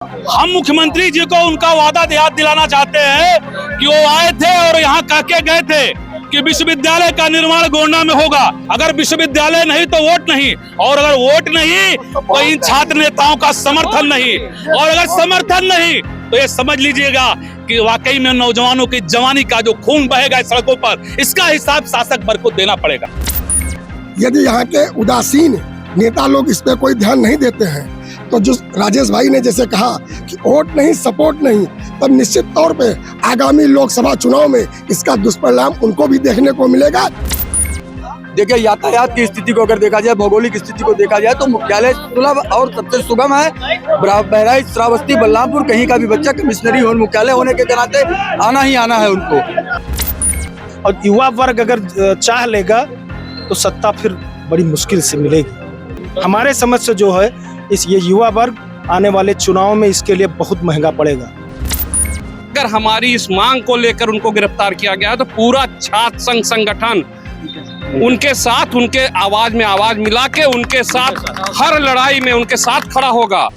हम मुख्यमंत्री जी को उनका वादा याद दिलाना चाहते हैं कि वो आए थे और यहाँ कह के गए थे कि विश्वविद्यालय का निर्माण गोंडा में होगा। अगर विश्वविद्यालय नहीं तो वोट नहीं, और अगर वोट नहीं तो इन छात्र नेताओं का समर्थन नहीं, और अगर समर्थन नहीं तो ये समझ लीजिएगा कि वाकई में नौजवानों की जवानी का जो खून बहेगा सड़कों पर, इसका हिसाब शासक वर्ग को देना पड़ेगा। यदि यहाँ के उदासीन नेता लोग इस पे कोई ध्यान नहीं देते हैं तो जो राजेश भाई ने जैसे कहा कि वोट नहीं सपोर्ट नहीं, तब निश्चित तौर पे आगामी लोकसभा चुनाव में इसका दुष्परिणाम उनको भी देखने को मिलेगा। देखिए, यातायात की स्थिति को अगर देखा जाए, भौगोलिक स्थिति को देखा जाए तो मुख्यालय सुलभ और सबसे सुगम है। बहराइच, श्रावस्ती, बलरामपुर, कहीं का भी बच्चा कमिश्नरी हो मुख्यालय होने के नाते आना ही आना है उनको। और युवा वर्ग अगर चाह लेगा तो सत्ता फिर बड़ी मुश्किल से मिलेगी। हमारे समझ से जो है ये युवा वर्ग आने वाले चुनाव में इसके लिए बहुत महंगा पड़ेगा। अगर हमारी इस मांग को लेकर उनको गिरफ्तार किया गया तो पूरा छात्र संघ संगठन उनके साथ, उनके आवाज में आवाज मिला के उनके साथ हर लड़ाई में उनके साथ खड़ा होगा।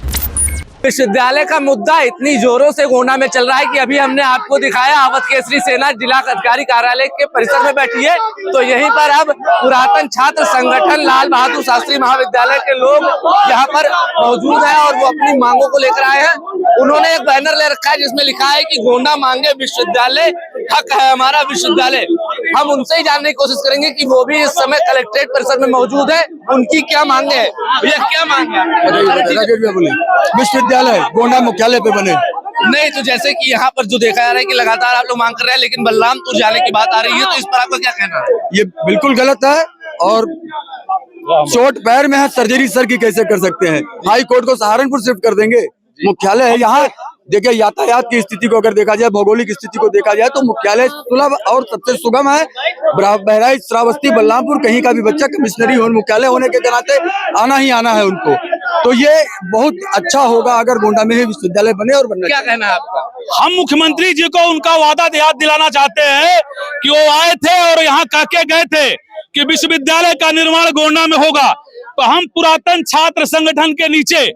विश्वविद्यालय का मुद्दा इतनी जोरों से गोंडा में चल रहा है कि अभी हमने आपको दिखाया अवध केसरी सेना जिला अधिकारी कार्यालय के परिसर में बैठी है, तो यहीं पर अब पुरातन छात्र संगठन लाल बहादुर शास्त्री महाविद्यालय के लोग यहाँ पर मौजूद हैं और वो अपनी मांगों को लेकर आए हैं। उन्होंने एक बैनर ले रखा है जिसमें लिखा है कि गोंडा मांगे विश्वविद्यालय, हक है हमारा विश्वविद्यालय। हम उनसे ही जानने की कोशिश करेंगे कि वो भी इस समय कलेक्ट्रेट परिसर में मौजूद है, उनकी क्या मांगे है। भैया क्या मांगे है? विश्वविद्यालय गोंडा मुख्यालय पे बने। नहीं तो जैसे कि यहाँ पर जो देखा जा रहा है कि लगातार आप लोग मांग कर रहे हैं, लेकिन बलरामपुर जाने की बात आ रही है, तो इस पर आपका क्या कहना है? ये बिल्कुल गलत है और चोट पैर में है, सर्जरी सर की कैसे कर सकते हैं? हाई कोर्ट को सहारनपुर शिफ्ट कर देंगे, मुख्यालय है यहाँ। देखिए, यातायात की स्थिति को अगर देखा जाए, भौगोलिक स्थिति को देखा जाए तो मुख्यालय सुलभ और सबसे सुगम है। बहराइच, श्रावस्ती, बलरामपुर, कहीं का भी बच्चा कमिश्नरी हो मुख्यालय होने के नाते आना ही आना है उनको। तो ये बहुत अच्छा होगा अगर गोंडा में ही विश्वविद्यालय बने और बनना। क्या कहना है आपका? हम मुख्यमंत्री जी को उनका वादा याद दिलाना चाहते हैं कि वो आए थे और यहाँ कह के गए थे कि विश्वविद्यालय का निर्माण गोंडा में होगा। तो हम पुरातन छात्र संगठन के नीचे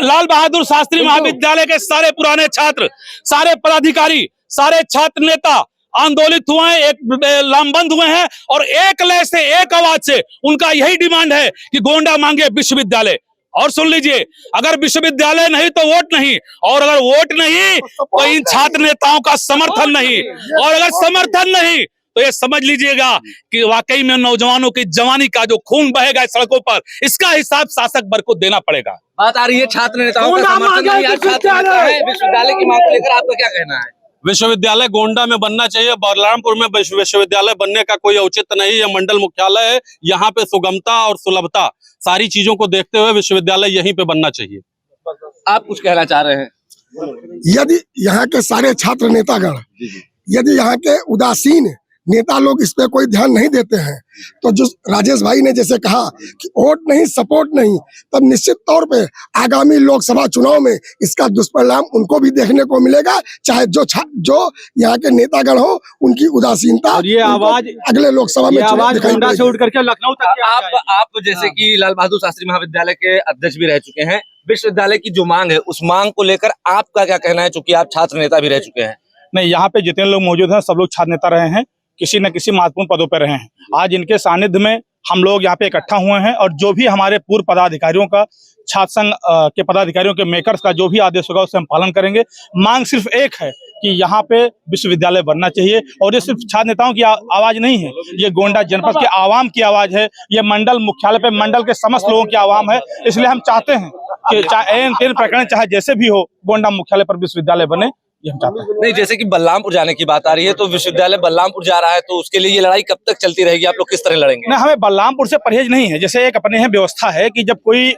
लाल बहादुर शास्त्री महाविद्यालय के सारे पुराने छात्र, सारे पदाधिकारी, सारे छात्र नेता आंदोलित हुए हैं, एक लामबंद हुए हैं और एक लय से, एक आवाज से उनका यही डिमांड है कि गोंडा मांगे विश्वविद्यालय। और सुन लीजिए, अगर विश्वविद्यालय नहीं तो वोट नहीं, और अगर वोट नहीं तो इन छात्र नेताओं का समर्थन नहीं, और अगर समर्थन नहीं तो ये समझ लीजिएगा कि वाकई में नौजवानों की जवानी का जो खून बहेगा सड़कों पर, इसका हिसाब शासक वर्ग को देना पड़ेगा। बात आ रही है छात्र नेताओं का समर्थन नहीं, विश्वविद्यालय की मांग को लेकर आपका क्या कहना है? विश्वविद्यालय गोंडा में बनना चाहिए। बलरामपुर में विश्वविद्यालय बनने का कोई औचित्य नहीं। यह मंडल मुख्यालय है, यहाँ पे सुगमता और सुलभता सारी चीजों को देखते हुए विश्वविद्यालय यहीं पे बनना चाहिए। आप कुछ कहना चाह रहे हैं? यदि यहाँ के सारे छात्र नेतागण, यदि यहाँ के उदासीन नेता लोग इस पे कोई ध्यान नहीं देते हैं तो जो राजेश भाई ने जैसे कहा कि वोट नहीं सपोर्ट नहीं, तब निश्चित तौर पे आगामी लोकसभा चुनाव में इसका दुष्परिणाम उनको भी देखने को मिलेगा। चाहे जो यहाँ के नेतागण हो, उनकी उदासीनता और ये आवाज अगले लोकसभा में गोंडा से उठ करके लखनऊ तक। आप जैसे कि लाल बहादुर शास्त्री महाविद्यालय के अध्यक्ष भी रह चुके हैं, विश्वविद्यालय की जो मांग है उस मांग को लेकर आपका क्या कहना है, चूंकि आप छात्र नेता भी रह चुके हैं? नहीं, यहाँ पे जितने लोग मौजूद हैं सब लोग छात्र नेता रहे हैं, किसी न किसी महत्वपूर्ण पदों पर रहे हैं। आज इनके सानिध्य में हम लोग यहाँ पे इकट्ठा हुए हैं और जो भी हमारे पूर्व पदाधिकारियों का, छात्र संघ के पदाधिकारियों के मेकर्स का जो भी आदेश होगा उससे हम पालन करेंगे। मांग सिर्फ एक है कि यहाँ पे विश्वविद्यालय बनना चाहिए, और ये सिर्फ छात्र नेताओं की आवाज नहीं है, ये गोंडा जनपद के आवाम की आवाज है, ये मंडल मुख्यालय पे मंडल के समस्त लोगों की आवाम है। इसलिए हम चाहते हैं कि चाहे तेन प्रकरण चाहे जैसे भी हो, गोंडा मुख्यालय पर विश्वविद्यालय बने, ये हम चाहते हैं। नहीं, जैसे कि बलरामपुर जाने की बात आ रही है, तो विश्वविद्यालय बलरामपुर जा रहा है, तो उसके लिए ये लड़ाई कब तक चलती रहेगी? आप लोग किस तरह लड़ेंगे? नहीं, हमें बलरामपुर से परहेज नहीं है। जैसे एक अपने यहाँ व्यवस्था है कि जब कोई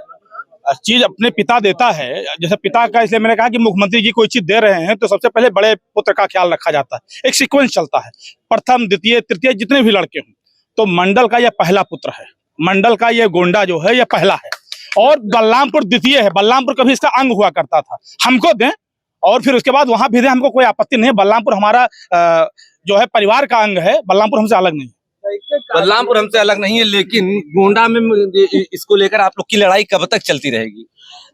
चीज अपने पिता देता है, जैसे पिता का, इसलिए मैंने कहा कि मुख्यमंत्री जी कोई चीज दे रहे हैं तो सबसे पहले बड़े पुत्र का ख्याल रखा जाता है। एक सीक्वेंस चलता है, प्रथम, द्वितीय, तृतीय, जितने भी लड़के हों। तो मंडल का यह पहला पुत्र है, मंडल का यह गोंडा जो है यह पहला है, और बलरामपुर द्वितीय है। बलरामपुर कभी इसका अंग हुआ करता था, हमको दें और फिर उसके बाद वहां भी दें, हमको कोई आपत्ति नहीं है। बलरामपुर हमारा जो है परिवार का अंग है, बलरामपुर हमसे अलग नहीं है। बलरामपुर हमसे अलग नहीं है, लेकिन गोंडा में इसको लेकर आप लोग की लड़ाई कब तक चलती रहेगी?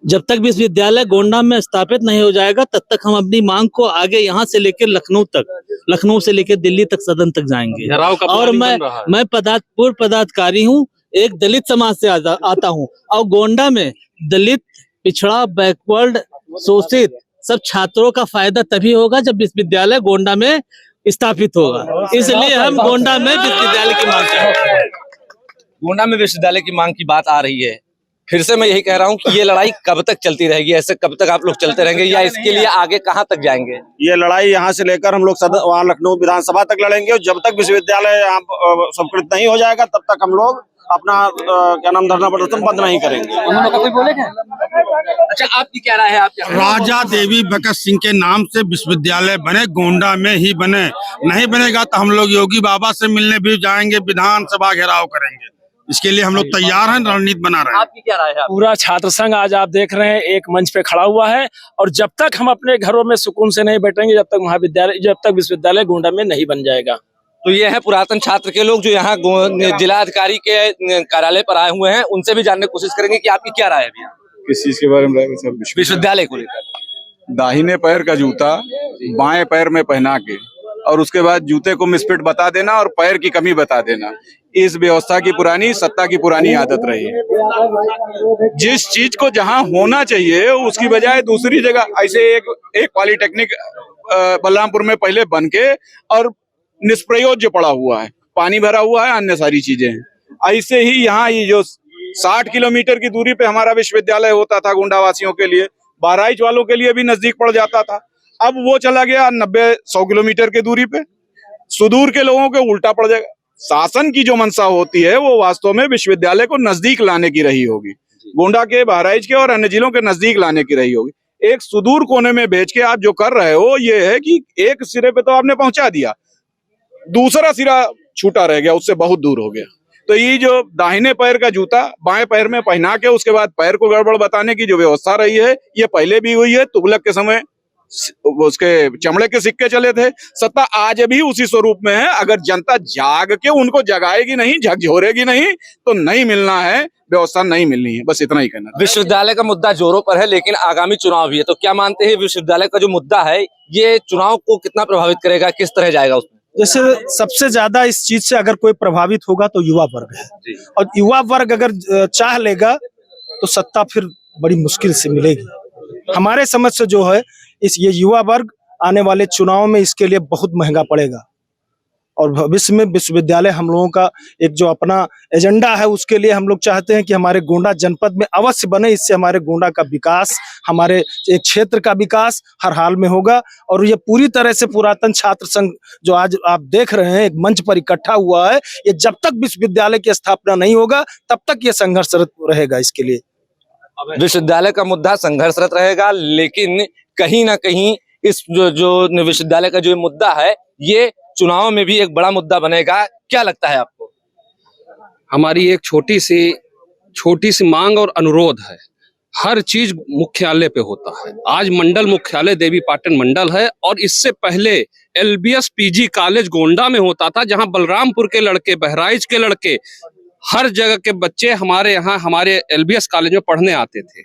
जब तक विश्वविद्यालय गोंडा में स्थापित नहीं हो जाएगा तब तक हम अपनी मांग को आगे यहाँ से लेकर लखनऊ तक, लखनऊ से लेकर दिल्ली तक, सदन तक जाएंगे। और मैं पूर्व पदाधिकारी हूँ, एक दलित समाज से आता हूँ और गोंडा में दलित, पिछड़ा, बैकवर्ड, शोषित सब छात्रों का फायदा तभी होगा जब विश्वविद्यालय गोंडा में स्थापित होगा। इसलिए हम गोंडा में विश्वविद्यालय की मांग करते हैं। गोंडा में विश्वविद्यालय की मांग की बात आ रही है, फिर से मैं यही कह रहा हूँ कि ये लड़ाई कब तक चलती रहेगी? ऐसे कब तक आप लोग चलते रहेंगे या इसके लिए आगे कहाँ तक जाएंगे? ये लड़ाई यहाँ से लेकर हम लोग वहाँ लखनऊ विधानसभा तक लड़ेंगे और जब तक विश्वविद्यालय यहाँ स्वीकृत नहीं हो जाएगा तब तक हम लोग अपना क्या नाम धरना प्रदर्शन बंद नहीं करेंगे। अच्छा, आपकी क्या राय है? आप राजा देवी भगत सिंह के नाम से विश्वविद्यालय बने, गोंडा में ही बने। नहीं बनेगा तो हम लोग योगी बाबा से मिलने भी जाएंगे, विधानसभा घेराव करेंगे। इसके लिए हम लोग तैयार हैं, रणनीति बना रहे हैं। आपकी क्या राय है? पूरा छात्र संघ आज आप देख रहे हैं एक मंच पे खड़ा हुआ है और जब तक हम अपने घरों में सुकून से नहीं बैठेंगे, जब तक विश्वविद्यालय गोंडा में नहीं बन जाएगा। तो ये है पुरातन छात्र के लोग जो यहाँ जिला अधिकारी के कार्यालय पर आए हुए हैं, उनसे भी जानने की कोशिश करेंगे कि आपकी क्या राय है भैया किस चीज के बारे में? विश्वविद्यालय को लेकर। दाहिने पैर का जूता बाएं पैर में पहना के और उसके बाद जूते को मिसफिट बता देना और पैर की कमी बता देना, इस व्यवस्था की पुरानी, सत्ता की पुरानी आदत रही है। जिस चीज को जहां होना चाहिए उसकी बजाय दूसरी जगह, ऐसे एक पॉलिटेक्निक बलरामपुर में पहले बन के और निष्प्रयोज्य पड़ा हुआ है, पानी भरा हुआ है, अन्य सारी चीजें हैं। ऐसे ही यहाँ ये जो 60 किलोमीटर की दूरी पे हमारा विश्वविद्यालय होता था गोंडा वासियों के लिए, बहराइच वालों के लिए भी नजदीक पड़ जाता था, अब वो चला गया 90-100 किलोमीटर की दूरी पे। सुदूर के लोगों के उल्टा पड़ जाएगा। शासन की जो मंशा होती है वो वास्तव में विश्वविद्यालय को नजदीक लाने की रही होगी, गोंडा के, बहराइच के और अन्य जिलों के नजदीक लाने की रही होगी। एक सुदूर कोने में भेज के आप जो कर रहे हो ये है कि एक सिरे पे तो आपने पहुंचा दिया, दूसरा सिरा छूटा रह गया, उससे बहुत दूर हो गया। तो ये जो दाहिने पैर का जूता बाएं पैर में पहना के उसके बाद पैर को गड़बड़ बताने की जो व्यवस्था रही है, ये पहले भी हुई है। तुगलक के समय उसके चमड़े के सिक्के चले थे। सत्ता आज भी उसी स्वरूप में है। अगर जनता जाग के उनको जगाएगी नहीं, झकझोरेगी नहीं, तो नहीं मिलना है, व्यवस्था नहीं मिलनी है। बस इतना ही कहना। विश्वविद्यालय का मुद्दा जोरों पर है, लेकिन आगामी चुनाव भी है, तो क्या मानते हैं विश्वविद्यालय का जो मुद्दा है ये चुनाव को कितना प्रभावित करेगा, किस तरह जाएगा उसमें? जैसे सबसे ज्यादा इस चीज से अगर कोई प्रभावित होगा तो युवा वर्ग है, और युवा वर्ग अगर चाह लेगा तो सत्ता फिर बड़ी मुश्किल से मिलेगी। हमारे समझ से जो है ये युवा वर्ग आने वाले चुनाव में इसके लिए बहुत महंगा पड़ेगा, और भविष्य में विश्वविद्यालय हम लोगों का एक जो अपना एजेंडा है उसके लिए हम लोग चाहते हैं कि हमारे गोंडा जनपद में अवश्य बने। इससे हमारे गोंडा का विकास, हमारे एक क्षेत्र का विकास हर हाल में होगा। और ये पूरी तरह से पुरातन छात्र संघ जो आज आप देख रहे हैं एक मंच पर इकट्ठा हुआ है, ये जब तक विश्वविद्यालय की स्थापना नहीं होगा तब तक ये संघर्षरत रहेगा। इसके लिए विश्वविद्यालय का मुद्दा संघर्षरत रहेगा, लेकिन कहीं ना कहीं इस जो विश्वविद्यालय का जो मुद्दा है ये चुनाव में भी एक बड़ा मुद्दा बनेगा। क्या लगता है आपको? हमारी एक छोटी सी मांग और अनुरोध है। हर चीज मुख्यालय पे होता है। आज मंडल मुख्यालय देवी पाटन मंडल है, और इससे पहले LBS PG कॉलेज गोंडा में होता था, जहां बलरामपुर के लड़के, बहराइच के लड़के, हर जगह के बच्चे हमारे यहाँ हमारे LBS कॉलेज में पढ़ने आते थे।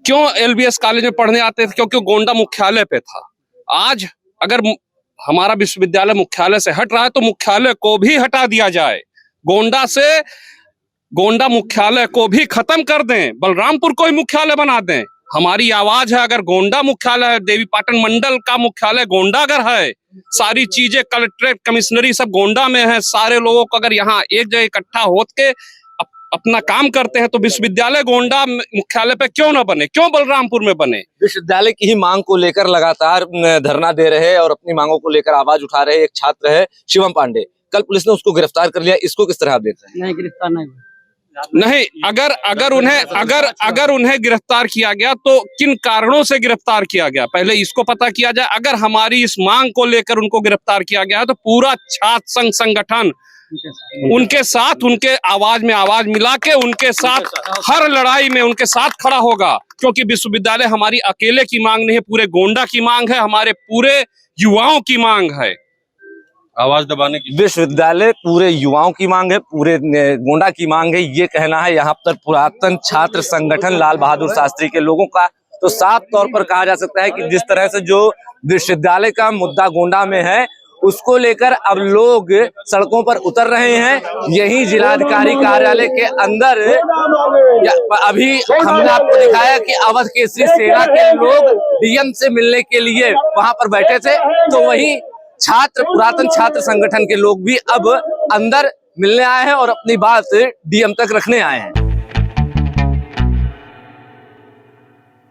क्यों LBS कॉलेज में पढ़ने आते थे? क्योंकि गोंडा मुख्यालय पे था। आज अगर हमारा विश्वविद्यालय मुख्यालय से हट रहा है तो मुख्यालय को भी हटा दिया जाए, गोंडा मुख्यालय को भी खत्म कर दें, बलरामपुर को ही मुख्यालय बना दें। हमारी आवाज है। अगर गोंडा मुख्यालय है, देवी पाटन मंडल का मुख्यालय गोंडा अगर है, सारी चीजें कलेक्ट्रेट, कमिश्नरी सब गोंडा में है, सारे लोगों को अगर यहाँ एक जगह इकट्ठा होके अपना काम करते हैं तो विश्वविद्यालय गोंडा मुख्यालय पे क्यों ना बने, क्यों बलरामपुर में बने? विश्वविद्यालय की ही मांग को लेकर लगातार धरना दे रहे हैं और अपनी मांगों को लेकर आवाज उठा रहे एक छात्र है शिवम पांडे। कल पुलिस ने उसको गिरफ्तार कर लिया, इसको किस तरह आप देख रहे हैं? नहीं, गिरफ्तार नहीं। अगर उन्हें गिरफ्तार किया गया तो किन कारणों से गिरफ्तार किया गया, पहले इसको पता किया जाए। अगर हमारी इस मांग को लेकर उनको गिरफ्तार किया गया है तो पूरा छात्र संघ संगठन उनके साथ, उनके आवाज में आवाज मिला के उनके साथ हर लड़ाई में उनके साथ खड़ा होगा, क्योंकि विश्वविद्यालय हमारी अकेले की मांग नहीं है, पूरे गोंडा की मांग है, हमारे पूरे युवाओं की मांग है। आवाज दबाने की विश्वविद्यालय पूरे युवाओं की मांग है, पूरे गोंडा की मांग है, ये कहना है यहाँ पर पुरातन छात्र संगठन लाल बहादुर शास्त्री के लोगों का। तो साफ तौर पर कहा जा सकता है कि जिस तरह से जो विश्वविद्यालय का मुद्दा गोंडा में है उसको लेकर अब लोग सड़कों पर उतर रहे हैं। यही जिलाधिकारी कार्यालय के अंदर अभी हमने आपको दिखाया कि अवध केसरी सेना के लोग डीएम से मिलने के लिए वहां पर बैठे थे, तो वही पुरातन छात्र संगठन के लोग भी अब अंदर मिलने आए हैं और अपनी बात डीएम तक रखने आए हैं।